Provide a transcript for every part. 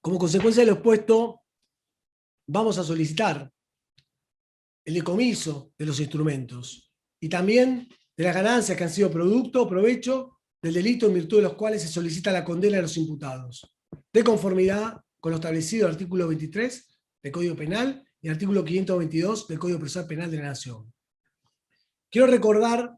Como consecuencia de lo expuesto, vamos a solicitar el decomiso de los instrumentos y también de las ganancias que han sido producto o provecho del delito en virtud de los cuales se solicita la condena de los imputados, de conformidad con lo establecido en el artículo 23 del Código Penal y el artículo 522 del Código Procesal Penal de la Nación. Quiero recordar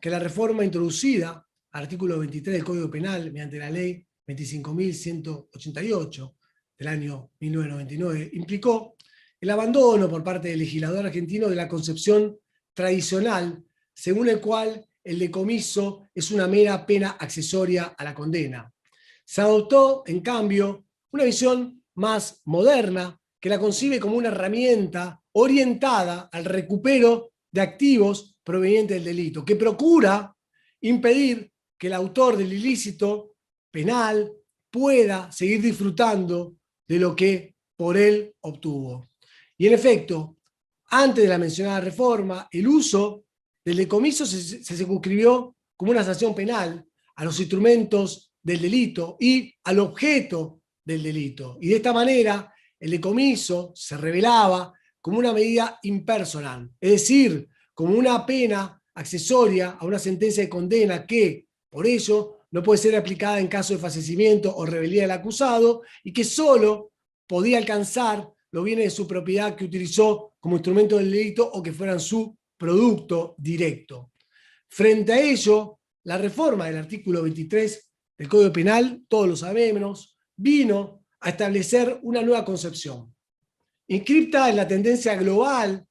que la reforma introducida al artículo 23 del Código Penal mediante la ley 25.188 del año 1999 implicó el abandono por parte del legislador argentino de la concepción tradicional según el cual el decomiso es una mera pena accesoria a la condena. Se adoptó, en cambio, una visión más moderna que la concibe como una herramienta orientada al recupero de activos provenientes del delito, que procura impedir que el autor del ilícito penal pueda seguir disfrutando de lo que por él obtuvo. Y en efecto, antes de la mencionada reforma, el uso del decomiso se circunscribió como una sanción penal a los instrumentos del delito y al objeto del delito. Y de esta manera, el decomiso se revelaba como una medida impersonal, es decir, como una pena accesoria a una sentencia de condena que, por ello, no puede ser aplicada en caso de fallecimiento o rebeldía del acusado y que solo podía alcanzar los bienes de su propiedad que utilizó como instrumento del delito o que fueran su producto directo. Frente a ello, la reforma del artículo 23 del Código Penal, todos lo sabemos, vino a establecer una nueva concepción, inscripta en la tendencia global,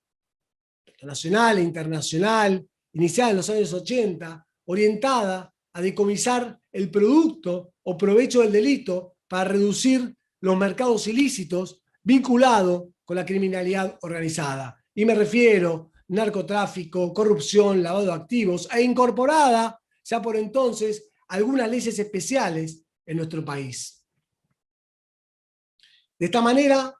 nacional e internacional, iniciada en los años 80, orientada a decomisar el producto o provecho del delito para reducir los mercados ilícitos vinculados con la criminalidad organizada. Y me refiero a narcotráfico, corrupción, lavado de activos, e incorporada ya por entonces algunas leyes especiales en nuestro país. De esta manera,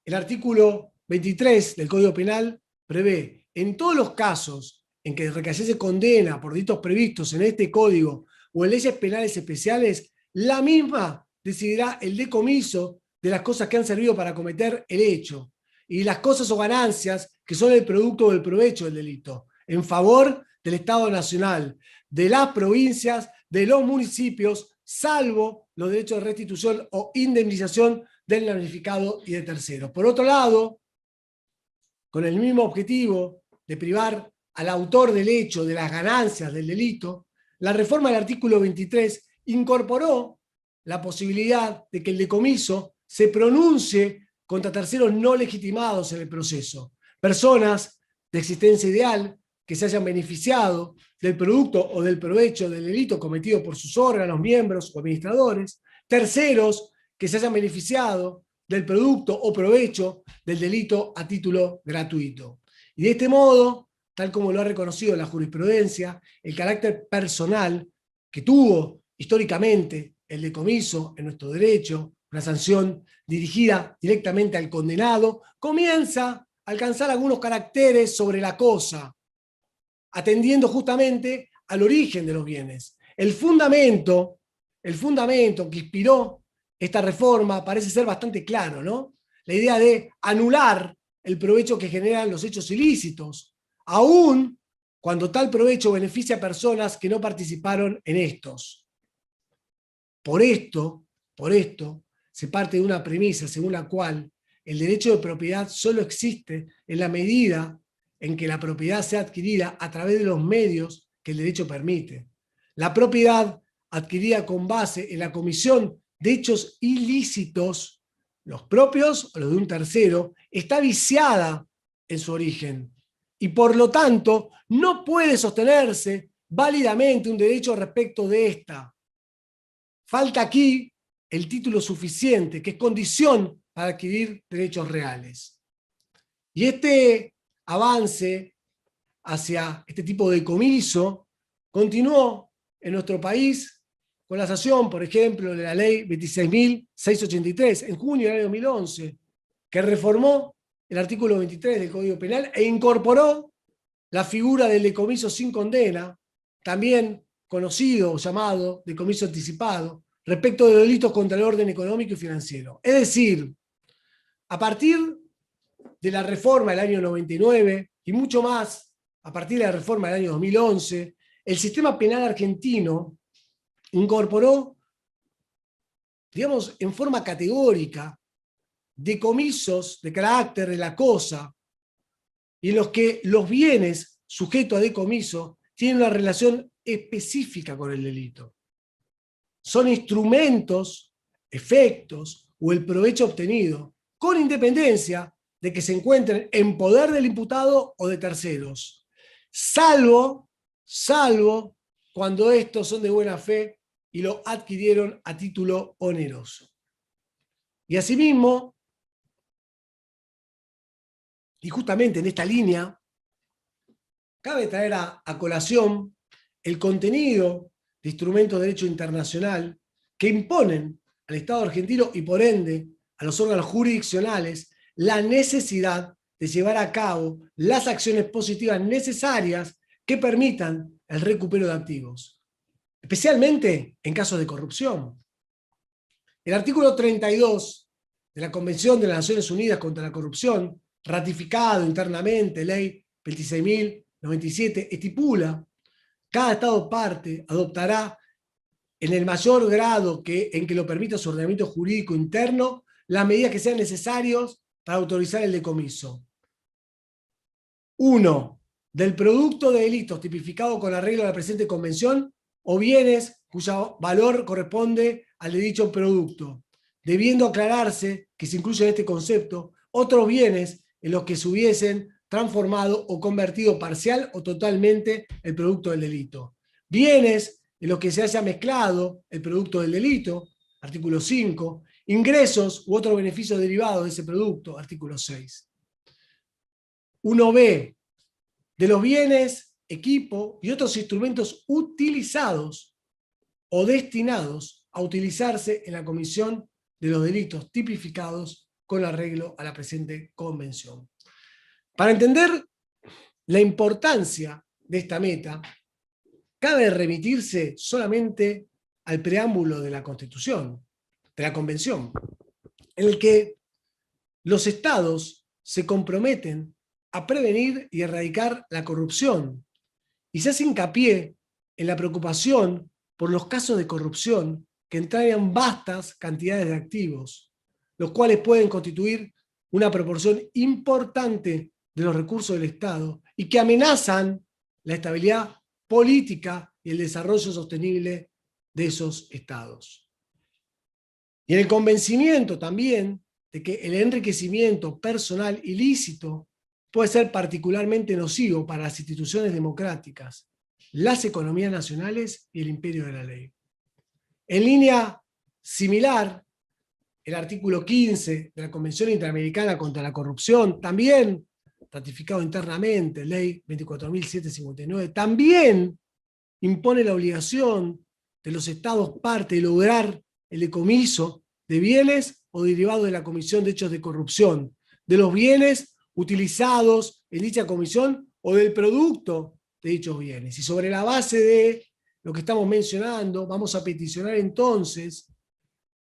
el artículo 23 del Código Penal prevé, en todos los casos en que recayese condena por delitos previstos en este código o en leyes penales especiales, la misma decidirá el decomiso de las cosas que han servido para cometer el hecho y las cosas o ganancias que son el producto o el provecho del delito, en favor del Estado Nacional, de las provincias, de los municipios, salvo los derechos de restitución o indemnización del damnificado y de terceros. Por otro lado, con el mismo objetivo de privar al autor del hecho de las ganancias del delito, la reforma del artículo 23 incorporó la posibilidad de que el decomiso se pronuncie contra terceros no legitimados en el proceso, personas de existencia ideal que se hayan beneficiado del producto o del provecho del delito cometido por sus órganos, miembros o administradores, terceros que se hayan beneficiado del producto o provecho del delito a título gratuito. Y de este modo, tal como lo ha reconocido la jurisprudencia, el carácter personal que tuvo históricamente el decomiso en nuestro derecho, una sanción dirigida directamente al condenado, comienza a alcanzar algunos caracteres sobre la cosa, atendiendo justamente al origen de los bienes. El fundamento que inspiró esta reforma parece ser bastante claro, ¿no? La idea de anular el provecho que generan los hechos ilícitos, aun cuando tal provecho beneficia a personas que no participaron en estos. Por esto, se parte de una premisa según la cual el derecho de propiedad solo existe en la medida en que la propiedad sea adquirida a través de los medios que el derecho permite. La propiedad adquirida con base en la comisión de hechos ilícitos, los propios o los de un tercero, está viciada en su origen y por lo tanto no puede sostenerse válidamente un derecho respecto de esta. Falta aquí el título suficiente, que es condición para adquirir derechos reales. Y este avance hacia este tipo de decomiso continuó en nuestro país con la sanción, por ejemplo, de la ley 26.683 en junio del año 2011, que reformó el artículo 23 del Código Penal e incorporó la figura del decomiso sin condena, también conocido o llamado decomiso anticipado, respecto de los delitos contra el orden económico y financiero. Es decir, a partir de la reforma del año 99 y mucho más, a partir de la reforma del año 2011, el sistema penal argentino incorporó, digamos, en forma categórica, decomisos de carácter de la cosa, y en los que los bienes sujetos a decomiso tienen una relación específica con el delito. Son instrumentos, efectos o el provecho obtenido, con independencia de que se encuentren en poder del imputado o de terceros, salvo cuando estos son de buena fe y lo adquirieron a título oneroso. Y asimismo, y justamente en esta línea, cabe traer a colación el contenido de instrumentos de derecho internacional que imponen al Estado argentino y por ende a los órganos jurisdiccionales la necesidad de llevar a cabo las acciones positivas necesarias que permitan el recupero de activos, especialmente en casos de corrupción. El artículo 32 de la Convención de las Naciones Unidas contra la Corrupción, ratificado internamente, ley 26.097, estipula: cada Estado parte adoptará en el mayor grado en que lo permita su ordenamiento jurídico interno las medidas que sean necesarias para autorizar el decomiso. 1. Del producto de delitos tipificado con arreglo a la presente convención o bienes cuyo valor corresponde al de dicho producto, debiendo aclararse que se incluye en este concepto otros bienes en los que se hubiesen transformado o convertido parcial o totalmente el producto del delito. Bienes en los que se haya mezclado el producto del delito, artículo 5, ingresos u otros beneficios derivados de ese producto, artículo 6. 1b. De los bienes, equipo y otros instrumentos utilizados o destinados a utilizarse en la comisión de los delitos tipificados con arreglo a la presente convención. Para entender la importancia de esta meta, cabe remitirse solamente al preámbulo de la Constitución, de la Convención, en el que los estados se comprometen a prevenir y erradicar la corrupción, y se hace hincapié en la preocupación por los casos de corrupción que entrañan vastas cantidades de activos, los cuales pueden constituir una proporción importante de los recursos del Estado y que amenazan la estabilidad política y el desarrollo sostenible de esos estados. Y en el convencimiento también de que el enriquecimiento personal ilícito puede ser particularmente nocivo para las instituciones democráticas, las economías nacionales y el imperio de la ley. En línea similar, el artículo 15 de la Convención Interamericana contra la Corrupción, también ratificado internamente, ley 24.759, también impone la obligación de los estados parte de lograr el decomiso de bienes o derivados de la comisión de hechos de corrupción, de los bienes utilizados en dicha comisión o del producto de dichos bienes. Y sobre la base de lo que estamos mencionando, vamos a peticionar entonces,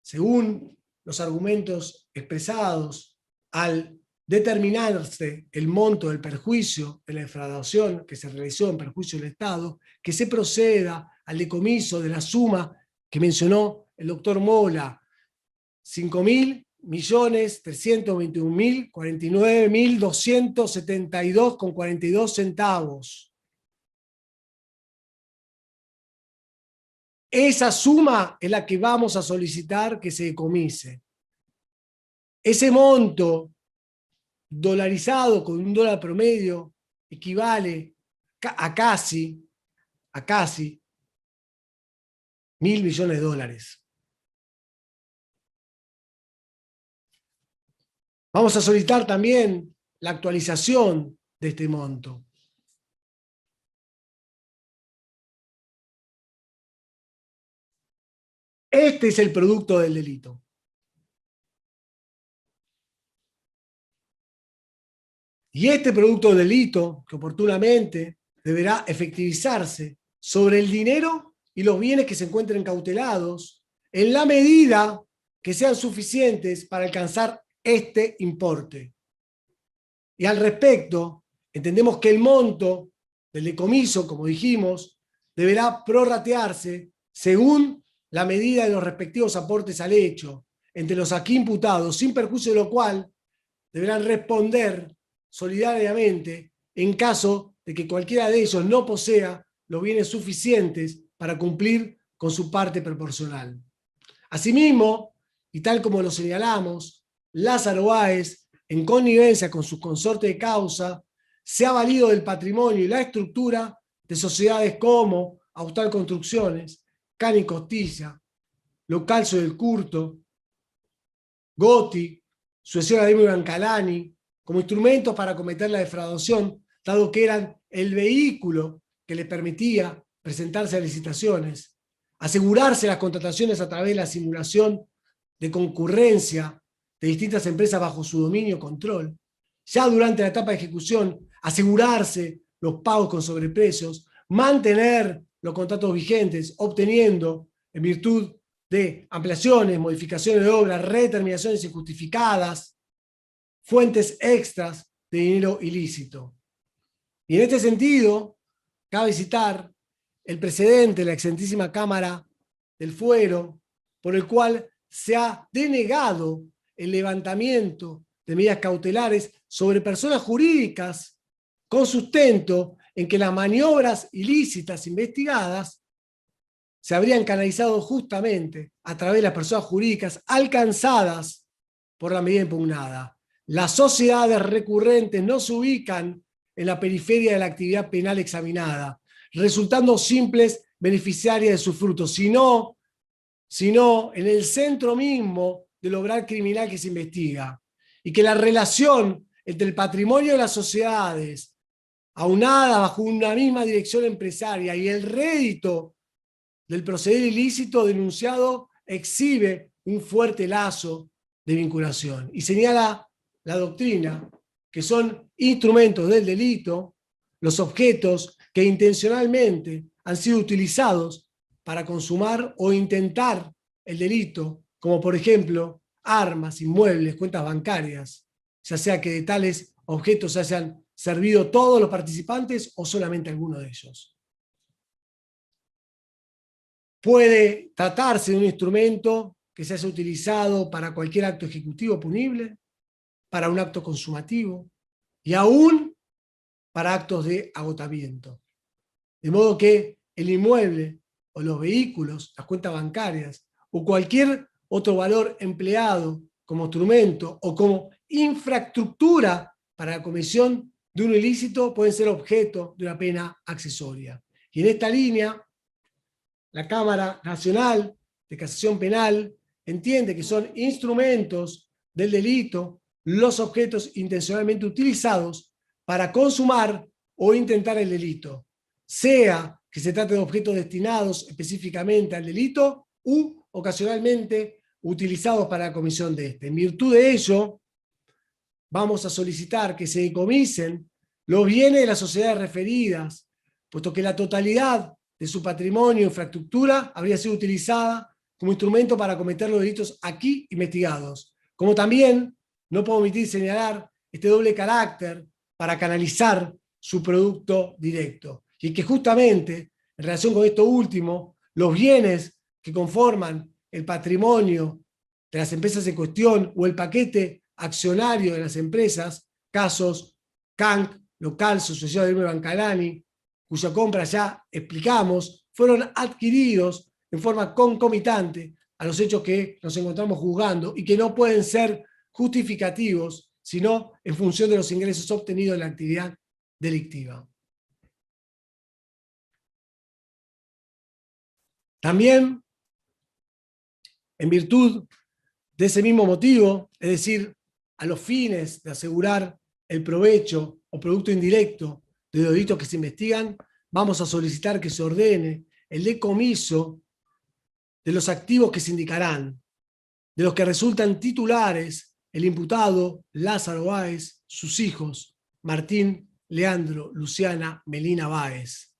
según los argumentos expresados, al determinarse el monto del perjuicio de la defraudación que se realizó en perjuicio del Estado, que se proceda al decomiso de la suma que mencionó el doctor Mola, 5.321.049.272,42 centavos. Esa suma es la que vamos a solicitar que se decomise. Ese monto dolarizado con un dólar promedio equivale a casi $1.000 millones. Vamos a solicitar también la actualización de este monto. Este es el producto del delito. Y este producto del delito, que oportunamente deberá efectivizarse sobre el dinero y los bienes que se encuentren cautelados en la medida que sean suficientes para alcanzar este importe. Y al respecto, entendemos que el monto del decomiso, como dijimos, deberá prorratearse según la medida de los respectivos aportes al hecho entre los aquí imputados, sin perjuicio de lo cual deberán responder solidariamente en caso de que cualquiera de ellos no posea los bienes suficientes para cumplir con su parte proporcional. Asimismo, y tal como lo señalamos, Lázaro Báez, en connivencia con su consorte de causa, se ha valido del patrimonio y la estructura de sociedades como Austral Construcciones, Cani Costilla, Localzo del Curto, Goti, Sucesión Ademio Brancalani, como instrumentos para cometer la defraudación, dado que eran el vehículo que le permitía presentarse a licitaciones, asegurarse las contrataciones a través de la simulación de concurrencia de distintas empresas bajo su dominio y control, ya durante la etapa de ejecución, asegurarse los pagos con sobreprecios, mantener los contratos vigentes, obteniendo, en virtud de ampliaciones, modificaciones de obra, redeterminaciones injustificadas, fuentes extras de dinero ilícito. Y en este sentido, cabe citar el precedente de la excelentísima Cámara del Fuero, por el cual se ha denegado el levantamiento de medidas cautelares sobre personas jurídicas con sustento en que las maniobras ilícitas investigadas se habrían canalizado justamente a través de las personas jurídicas alcanzadas por la medida impugnada. Las sociedades recurrentes no se ubican en la periferia de la actividad penal examinada, resultando simples beneficiarias de sus frutos, sino en el centro mismo del obrar criminal que se investiga. Y que la relación entre el patrimonio de las sociedades, aunada bajo una misma dirección empresaria, y el rédito del proceder ilícito denunciado exhibe un fuerte lazo de vinculación. Y señala la doctrina que son instrumentos del delito los objetos que intencionalmente han sido utilizados para consumar o intentar el delito, como por ejemplo armas, inmuebles, cuentas bancarias, ya sea que de tales objetos se hayan servido todos los participantes o solamente alguno de ellos. Puede tratarse de un instrumento que se haya utilizado para cualquier acto ejecutivo punible, para un acto consumativo y aún para actos de agotamiento. De modo que el inmueble o los vehículos, las cuentas bancarias o cualquier otro valor empleado como instrumento o como infraestructura para la comisión de un ilícito pueden ser objeto de una pena accesoria. Y en esta línea, la Cámara Nacional de Casación Penal entiende que son instrumentos del delito los objetos intencionalmente utilizados para consumar o intentar el delito, sea que se trate de objetos destinados específicamente al delito u ocasionalmente utilizados para la comisión de este. En virtud de ello, vamos a solicitar que se decomisen los bienes de las sociedades referidas, puesto que la totalidad de su patrimonio e infraestructura habría sido utilizada como instrumento para cometer los delitos aquí investigados. Como también no puedo omitir señalar este doble carácter para canalizar su producto directo. Y que justamente, en relación con esto último, los bienes que conforman el patrimonio de las empresas en cuestión o el paquete accionario de las empresas, casos CANC, Localzo, Sucesión Ademio Brancalani, cuya compra ya explicamos, fueron adquiridos en forma concomitante a los hechos que nos encontramos juzgando y que no pueden ser justificativos, sino en función de los ingresos obtenidos en la actividad delictiva. También, en virtud de ese mismo motivo, es decir, a los fines de asegurar el provecho o producto indirecto de los delitos que se investigan, vamos a solicitar que se ordene el decomiso de los activos que se indicarán, de los que resultan titulares el imputado Lázaro Báez, sus hijos Martín, Leandro, Luciana, Melina Báez,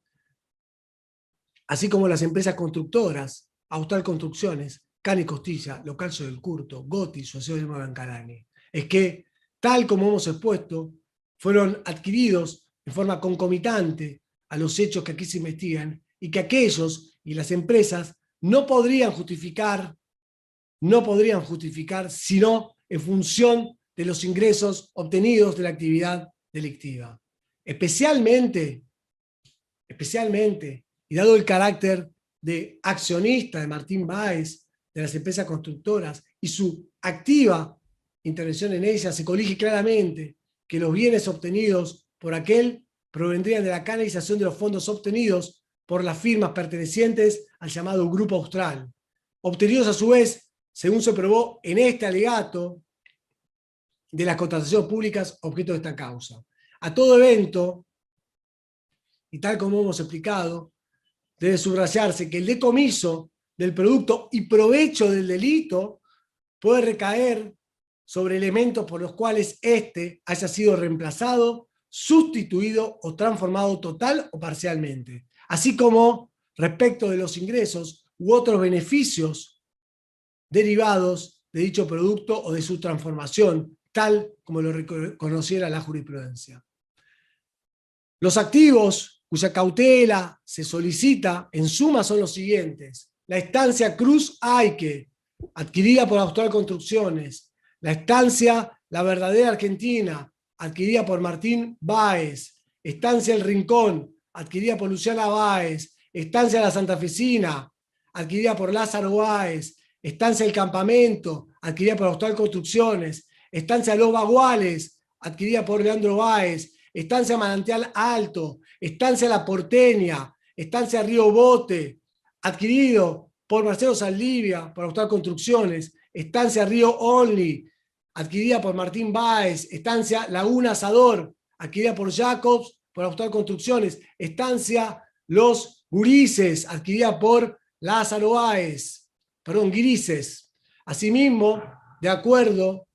así como las empresas constructoras, Austral Construcciones, Cani Costilla, Localzo del Curto, Gotti, Suaceo de Bancalani. Es que, tal como hemos expuesto, fueron adquiridos en forma concomitante a los hechos que aquí se investigan y que aquellos y las empresas no podrían justificar sino en función de los ingresos obtenidos de la actividad delictiva. Especialmente, y dado el carácter de accionista de Martín Báez, de las empresas constructoras y su activa intervención en ellas, se colige claramente que los bienes obtenidos por aquel provendrían de la canalización de los fondos obtenidos por las firmas pertenecientes al llamado Grupo Austral, obtenidos a su vez, según se probó en este alegato, de las contrataciones públicas objeto de esta causa. A todo evento, y tal como hemos explicado, debe subrayarse que el decomiso del producto y provecho del delito puede recaer sobre elementos por los cuales éste haya sido reemplazado, sustituido o transformado total o parcialmente, así como respecto de los ingresos u otros beneficios derivados de dicho producto o de su transformación, tal como lo reconociera la jurisprudencia. Los activos cuya cautela se solicita en suma son los siguientes: la estancia Cruz Aique, adquirida por Austral Construcciones; la estancia La Verdadera Argentina, adquirida por Martín Báez; estancia El Rincón, adquirida por Luciana Báez; estancia La Santafesina, adquirida por Lázaro Báez; estancia El Campamento, adquirida por Austral Construcciones; estancia Los Baguales, adquirida por Leandro Báez; estancia Manantial Alto, estancia La Porteña, estancia Río Bote, adquirido por Marcelo Saldivia, por Austral Construcciones; estancia Río Only, adquirida por Martín Báez; estancia Laguna Asador, adquirida por Jacobs, por Austral Construcciones; estancia Los Gurises, adquirida por Lázaro Báez, Gurises. Asimismo, de acuerdo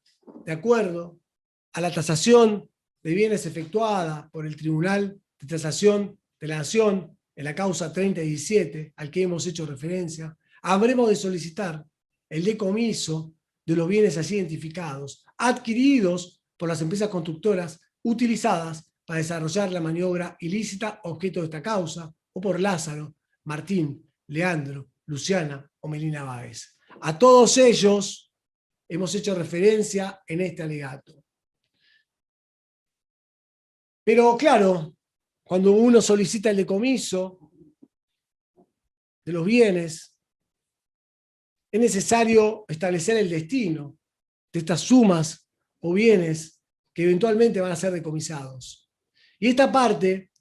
a la tasación de bienes efectuada por el Tribunal de Tasación de la Nación en la causa 3017, al que hemos hecho referencia, habremos de solicitar el decomiso de los bienes así identificados, adquiridos por las empresas constructoras utilizadas para desarrollar la maniobra ilícita objeto de esta causa, o por Lázaro, Martín, Leandro, Luciana o Melina Báez. A todos ellos hemos hecho referencia en este alegato. Pero claro, cuando uno solicita el decomiso de los bienes, es necesario establecer el destino de estas sumas o bienes que eventualmente van a ser decomisados. Y esta parte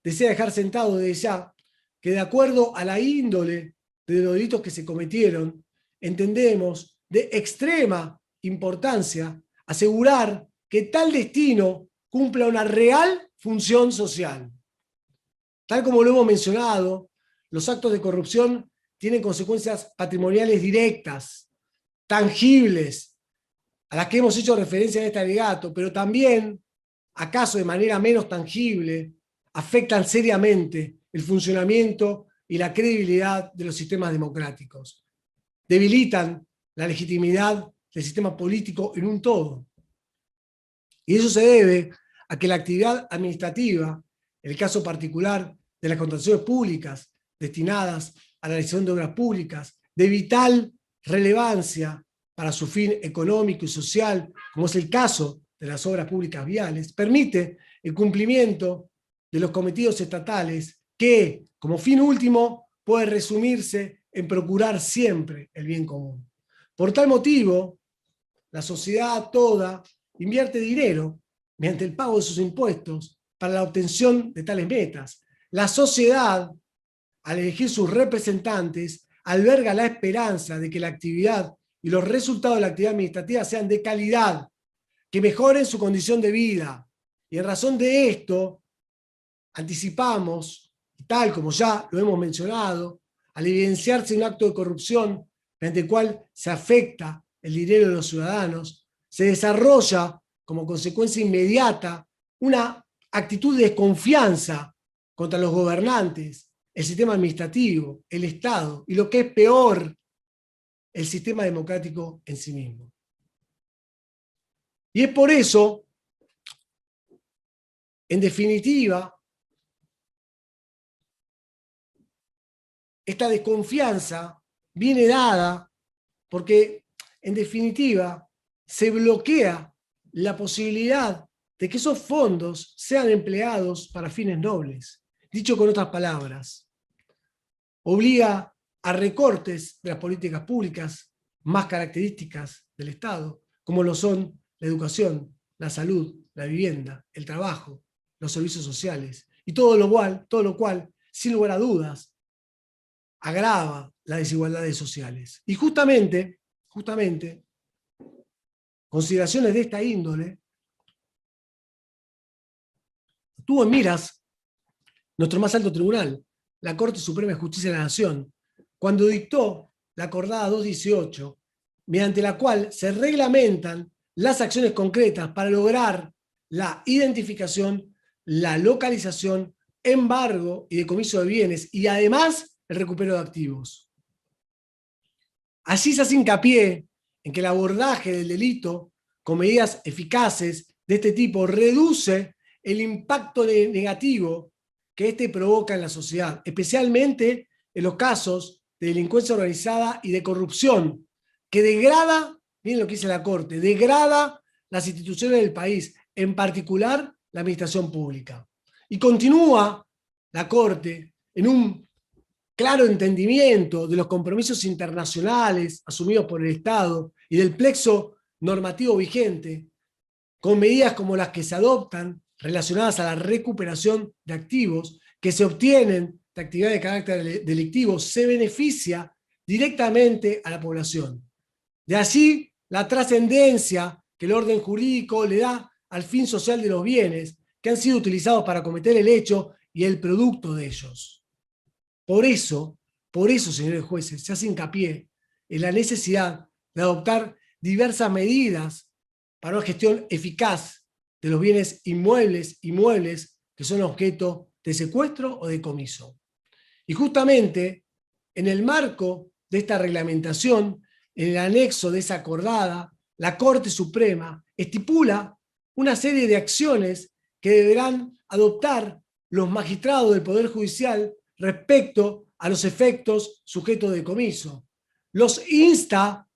desea dejar sentado desde ya que, de acuerdo a la índole de los delitos que se cometieron, entendemos de extrema importancia asegurar que tal destino cumpla una real función social. Tal como lo hemos mencionado, los actos de corrupción tienen consecuencias patrimoniales directas, tangibles, a las que hemos hecho referencia en este alegato, pero también, acaso de manera menos tangible, afectan seriamente el funcionamiento y la credibilidad de los sistemas democráticos. Debilitan la legitimidad del sistema político en un todo. Y eso se debe a que la actividad administrativa, en el caso particular de las contrataciones públicas destinadas a la realización de obras públicas, de vital relevancia para su fin económico y social, como es el caso de las obras públicas viales, permite el cumplimiento de los cometidos estatales que, como fin último, puede resumirse en procurar siempre el bien común. Por tal motivo, la sociedad toda invierte dinero mediante el pago de sus impuestos para la obtención de tales metas. La sociedad, al elegir sus representantes, alberga la esperanza de que la actividad y los resultados de la actividad administrativa sean de calidad, que mejoren su condición de vida. Y en razón de esto, anticipamos, tal como ya lo hemos mencionado, al evidenciarse un acto de corrupción mediante el cual se afecta el dinero de los ciudadanos, se desarrolla como consecuencia inmediata una actitud de desconfianza contra los gobernantes, el sistema administrativo, el Estado, y lo que es peor, el sistema democrático en sí mismo. Y es por eso, en definitiva, esta desconfianza viene dada porque, en definitiva, se bloquea la posibilidad de que esos fondos sean empleados para fines nobles. Dicho con otras palabras, obliga a recortes de las políticas públicas más características del Estado, como lo son la educación, la salud, la vivienda, el trabajo, los servicios sociales, y todo lo cual, sin lugar a dudas, agrava las desigualdades sociales. Y justamente, consideraciones de esta índole tuvo en miras nuestro más alto tribunal, la Corte Suprema de Justicia de la Nación, cuando dictó la acordada 218, mediante la cual se reglamentan las acciones concretas para lograr la identificación, la localización, embargo y decomiso de bienes, y además el recupero de activos. Allí se hace hincapié en que el abordaje del delito con medidas eficaces de este tipo reduce el impacto negativo que éste provoca en la sociedad, especialmente en los casos de delincuencia organizada y de corrupción, que degrada, miren lo que dice la Corte, degrada las instituciones del país, en particular la administración pública. Y continúa la Corte en un claro entendimiento de los compromisos internacionales asumidos por el Estado y del plexo normativo vigente, con medidas como las que se adoptan relacionadas a la recuperación de activos que se obtienen de actividades de carácter delictivo, se beneficia directamente a la población. De allí la trascendencia que el orden jurídico le da al fin social de los bienes que han sido utilizados para cometer el hecho y el producto de ellos. Por eso, señores jueces, se hace hincapié en la necesidad de adoptar diversas medidas para una gestión eficaz de los bienes inmuebles y muebles que son objeto de secuestro o decomiso. Y justamente en el marco de esta reglamentación, en el anexo de esa acordada, la Corte Suprema estipula una serie de acciones que deberán adoptar los magistrados del Poder Judicial respecto a los efectos sujetos de decomiso. Los insta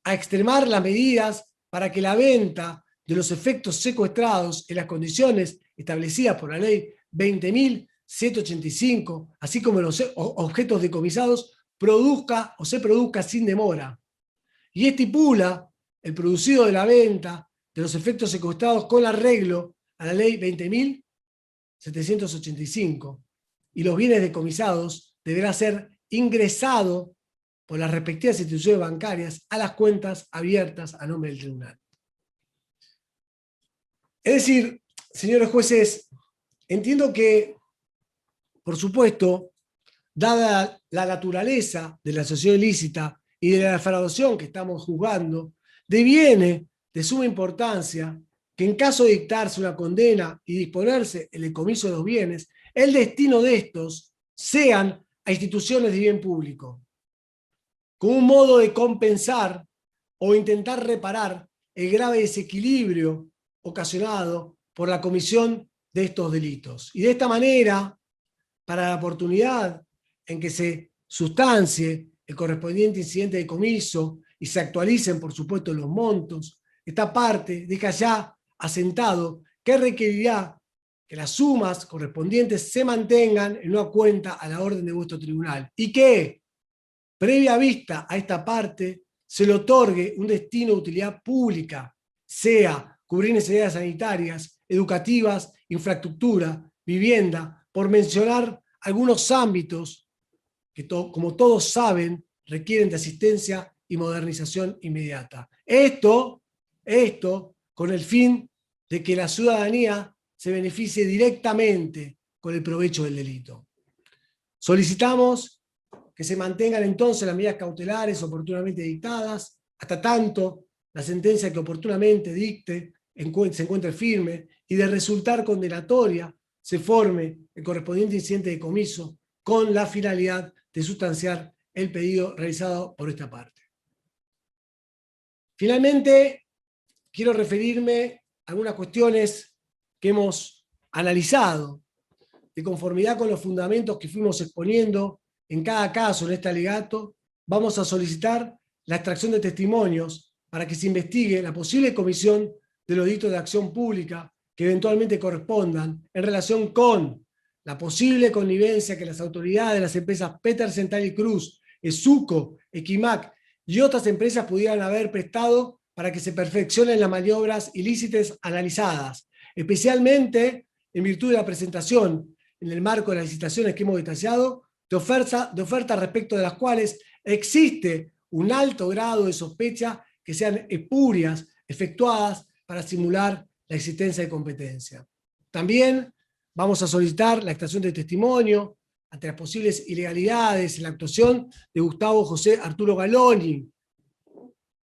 a extremar las medidas para que la venta de los efectos secuestrados en las condiciones establecidas por la ley 20.185, así como los objetos decomisados, se produzca sin demora. Y estipula el producido de la venta de los efectos secuestrados con arreglo a la ley 20.785. Y los bienes decomisados deberán ser ingresados por las respectivas instituciones bancarias a las cuentas abiertas a nombre del tribunal. Es decir, señores jueces, entiendo que, por supuesto, dada la naturaleza de la asociación ilícita y de la defraudación que estamos juzgando, deviene de suma importancia que en caso de dictarse una condena y disponerse el decomiso de los bienes, el destino de estos sean a instituciones de bien público, como un modo de compensar o intentar reparar el grave desequilibrio ocasionado por la comisión de estos delitos. Y de esta manera, para la oportunidad en que se sustancie el correspondiente incidente de decomiso y se actualicen, por supuesto, los montos, esta parte deja ya asentado que requerirá que las sumas correspondientes se mantengan en una cuenta a la orden de vuestro tribunal y que, previa vista a esta parte, se le otorgue un destino de utilidad pública, sea cubrir necesidades sanitarias, educativas, infraestructura, vivienda, por mencionar algunos ámbitos que, como todos saben, requieren de asistencia y modernización inmediata. Esto con el fin de que la ciudadanía se beneficie directamente con el provecho del delito. Solicitamos que se mantengan entonces las medidas cautelares oportunamente dictadas, hasta tanto la sentencia que oportunamente dicte se encuentre firme y de resultar condenatoria se forme el correspondiente incidente de decomiso con la finalidad de sustanciar el pedido realizado por esta parte. Finalmente, quiero referirme a algunas cuestiones que hemos analizado de conformidad con los fundamentos que fuimos exponiendo en cada caso en este alegato. Vamos a solicitar la extracción de testimonios para que se investigue la posible comisión de los delitos de acción pública que eventualmente correspondan en relación con la posible connivencia que las autoridades de las empresas Petersen, Tal y Cruz, Esuco, Equimac y otras empresas pudieran haber prestado para que se perfeccionen las maniobras ilícitas analizadas, especialmente en virtud de la presentación, en el marco de las licitaciones que hemos detallado, de ofertas respecto de las cuales existe un alto grado de sospecha que sean espurias, efectuadas para simular la existencia de competencia. También vamos a solicitar la extracción de testimonio ante las posibles ilegalidades en la actuación de Gustavo José Arturo Galoni,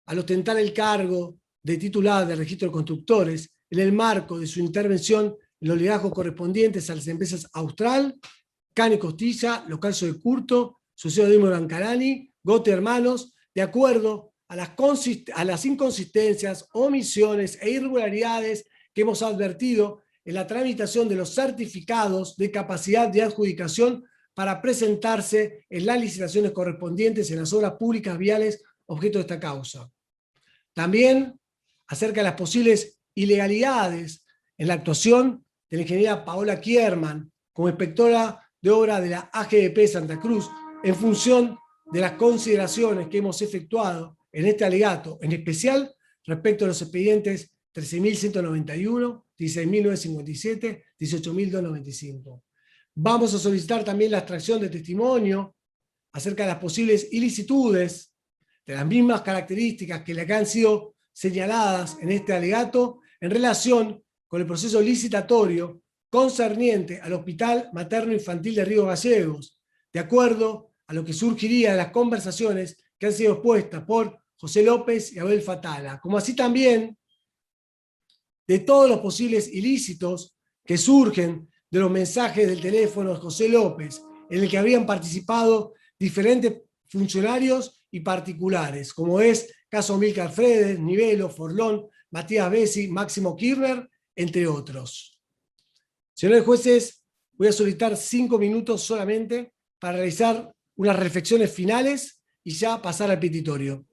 al ostentar el cargo de titular del registro de constructores en el marco de su intervención en los liderazgos correspondientes a las empresas Austral, Cane Costilla, Localzo de Curto, Suceo de Bancarani, Gote Hermanos, de acuerdo a las inconsistencias, omisiones e irregularidades que hemos advertido en la tramitación de los certificados de capacidad de adjudicación para presentarse en las licitaciones correspondientes en las obras públicas viales objeto de esta causa. También acerca de las posibles ilegalidades en la actuación de la ingeniera Paola Kierman como inspectora de obra de la AGDP Santa Cruz en función de las consideraciones que hemos efectuado en este alegato, en especial respecto a los expedientes 13.191, 16.957, 18.295. Vamos a solicitar también la extracción de testimonio acerca de las posibles ilicitudes de las mismas características que han sido señaladas en este alegato en relación con el proceso licitatorio concerniente al Hospital Materno Infantil de Río Gallegos, de acuerdo a lo que surgiría de las conversaciones que han sido expuestas por José López y Abel Fatala, como así también de todos los posibles ilícitos que surgen de los mensajes del teléfono de José López, en el que habrían participado diferentes funcionarios y particulares, como es caso Milcar Fredes, Nivelo, Forlón, Matías Bessi, Máximo Kirchner, entre otros. Señores jueces, voy a solicitar 5 minutos solamente para realizar unas reflexiones finales y ya pasar al petitorio.